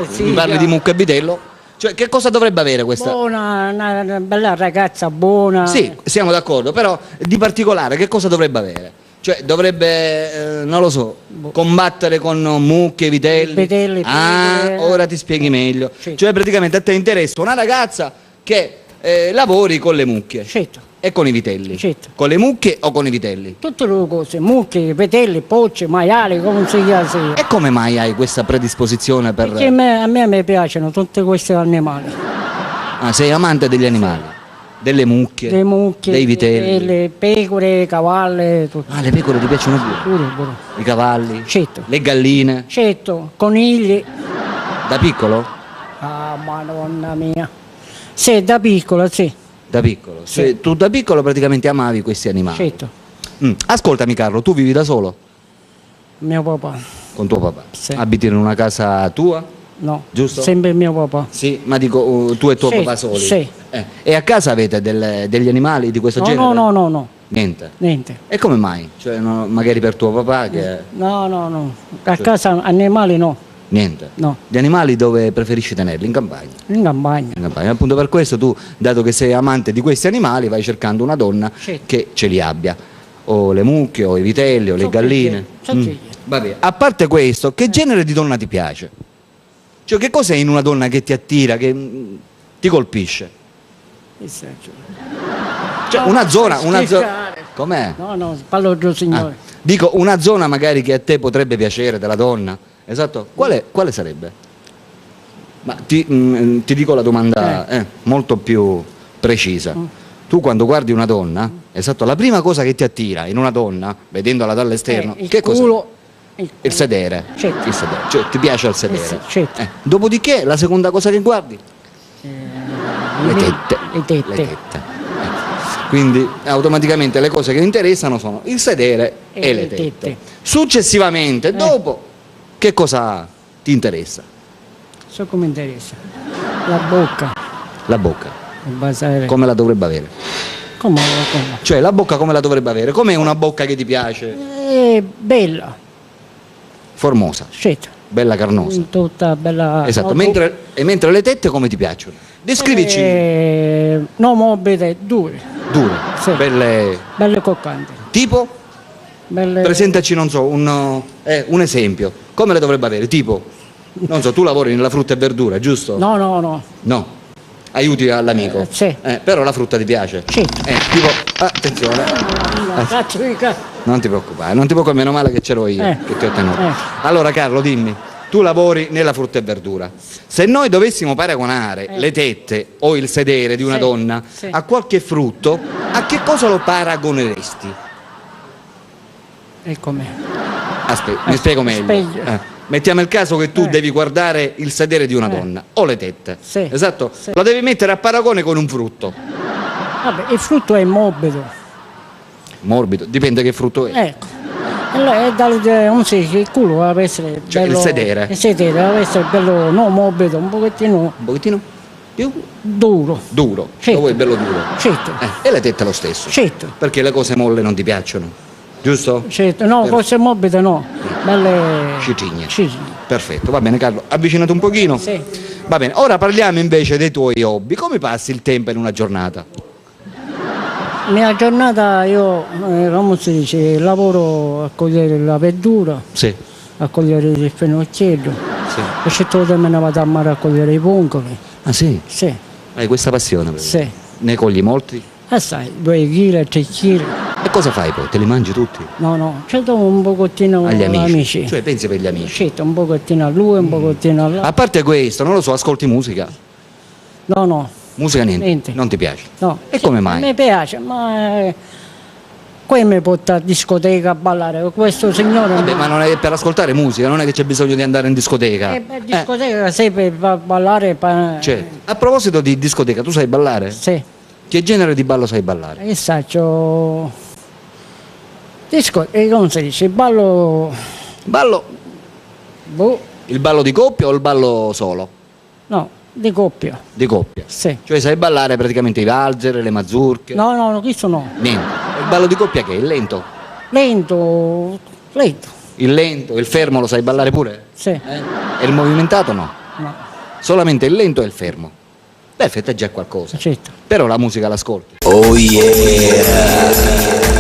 Sì, mi parli di mucca e vitello? Cioè, che cosa dovrebbe avere questa? buona, una bella ragazza buona. Sì, siamo d'accordo, però di particolare che cosa dovrebbe avere? Cioè, dovrebbe, non lo so, combattere con mucche, vitelli. Vitelli, pecore. Ora ti spieghi meglio. Sì. Cioè, praticamente a te interessa una ragazza che lavori con le mucche Certo, e con i vitelli. Certo. Con le mucche o con i vitelli? tutte le cose, mucche, vitelli, pocce, maiali, come si chiama. E come mai hai questa predisposizione per... Perché a me mi piacciono tutti questi animali. Ah, sei amante degli animali? Delle mucche? Le mucche, Dei vitelli? le pecore, cavalli, tutto. Ah, le pecore ti piacciono più? Pure. I cavalli? Certo. Le galline? Certo, conigli. Da piccolo? Ah, madonna mia. Sì, da piccola, sì. Da piccolo? Sì. Cioè, tu da piccolo praticamente amavi questi animali? Certo. Ascoltami Carlo, tu vivi da solo? Mio papà. Con tuo papà? Sì. Abiti in una casa tua? No. Giusto? Sempre mio papà. Sì, ma dico tu e tuo Sì, papà soli? sì. E a casa avete degli animali di questo genere? No. Niente? Niente. E come mai? Cioè, magari per tuo papà che... No. A casa animali no. Niente? No. Gli animali dove preferisci tenerli? In campagna? In campagna. In campagna. Appunto per questo tu, dato che sei amante di questi animali, vai cercando una donna Sì. che ce li abbia. O le mucche, o i vitelli, o le So galline. che io. Va bene. A parte questo, che genere di donna ti piace? Cioè, che cos'è in una donna che ti attira, che ti colpisce? Cioè, una zona... Com'è? No, parlo del signore. Dico, una zona magari che a te potrebbe piacere della donna. Esatto. Quale sarebbe? Ma ti dico la domanda molto più precisa. Tu quando guardi una donna, esatto, la prima cosa che ti attira in una donna, vedendola dall'esterno, Il che cos'è? culo. Il sedere. Certo. Il sedere. Cioè, ti piace il sedere. Sì, certo. Dopodiché, la seconda cosa che guardi? Le tette. Le tette. Le tette. Quindi automaticamente le cose che interessano sono il sedere e le tette. Successivamente, dopo, che cosa ti interessa? So come interessa. La bocca. La bocca. Il basare. Come la dovrebbe avere? Come? Cioè la bocca come la dovrebbe avere? Com'è una bocca che ti piace? Bella. Formosa, Certo. bella carnosa. Tutta bella. Esatto, no, mentre le tette come ti piacciono? Descrivici. No, morbide, dure. Dure, Sì. belle Coccanti. tipo? Belle. Presentaci, non so, un esempio. Come le dovrebbe avere? Tipo, non so, tu lavori nella frutta e verdura, giusto? No. No. Aiuti all'amico. Sì. Però la frutta ti piace? Sì. Tipo, attenzione. Cazzo di Non ti preoccupare, meno male che c'ero io, che ti ho tenuto. Allora Carlo, dimmi, tu lavori nella frutta e verdura. Se noi dovessimo paragonare le tette o il sedere di una donna a qualche frutto, a che cosa lo paragoneresti? E com'è? Aspetta, mi spiego meglio. Spiego. Mettiamo il caso che tu devi guardare il sedere di una donna o le tette. Sì. Esatto? Sì. Lo devi mettere a paragone con un frutto. Vabbè, il frutto è morbido. Morbido, dipende che frutto è. Ecco. Allora, non si, il culo deve essere Cioè, bello. il sedere. Il sedere deve essere bello, non morbido, un pochettino Un pochettino più duro. duro. Certo. Lo vuoi bello duro. Certo. E le tette lo stesso. Certo. Perché le cose molle non ti piacciono. Giusto? Certo. No, cose morbide no. Belle. Cicigne. Cicigne. Perfetto, va bene Carlo, avvicinati un pochino. Sì. Va bene, ora parliamo invece dei tuoi hobby. Come passi il tempo in una giornata? Nella giornata io, come si dice, lavoro a cogliere la verdura, Sì. a cogliere il fenocchiello, Sì. e certo me ne vado a mare a cogliere i pungoli. Ah sì? Sì, Hai questa passione? sì. Ne cogli molti? Sai, 2 kg, 3 kg. E cosa fai poi? Te li mangi tutti? No, ci do un pochettino Agli amici? amici. Cioè pensi per gli amici? Certo, un pochettino a lui, un pochettino a là. A parte questo, non lo so, ascolti musica? No, Musica niente? Niente. Non ti piace? no. E come mai? Mi piace, ma qui mi porta a discoteca a ballare. Questo signore... Vabbè, ma non è per ascoltare musica, non è che c'è bisogno di andare in discoteca. Per discoteca sei per ballare... Cioè, a proposito di discoteca, tu sai ballare? Sì. Che genere di ballo sai ballare? Io faccio... come si dice? Ballo... Ballo, Boh, il ballo di coppia o il ballo solo? no, di coppia. Di coppia. Sì. Cioè sai ballare praticamente i valzer, le mazurche? No, questo no. Niente. Il ballo di coppia che è? Il lento? Lento. Il lento, il fermo lo sai ballare pure? Sì. E il movimentato no? no, Solamente il lento e il fermo. Beh, effettivamente è già qualcosa. certo. Però la musica l'ascolti. Oh yeah!